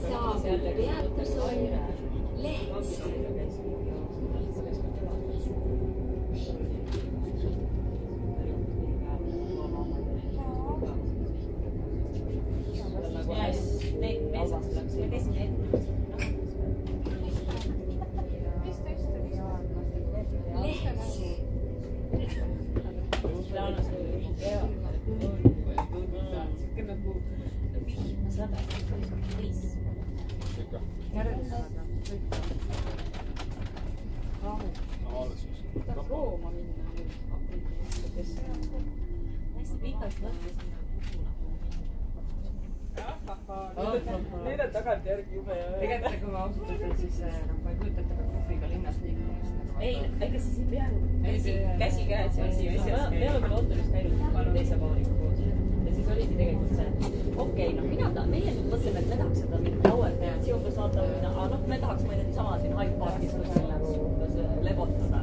Saabub peatus on Lehtse. Rooma minna hästi pikalt mõtlesin Nüüd on tagantjärgi jube ja tegelikult kui ma ausalt ütlen, siis ma ei kujuta ette ka kohviga linnas liikumist. ei, ega siis ei pea käsi käes ja asi asjas. Me oleme Londonis käinud teise paariga koos ja siis oligi tegelikult see okei, meie nüüd mõtleme, et me tahaks seda mingit lauet teha, et siuke saata minna, aga noh, me tahaks ma sama siin Hyde Parkis kuskil nagu lebotada.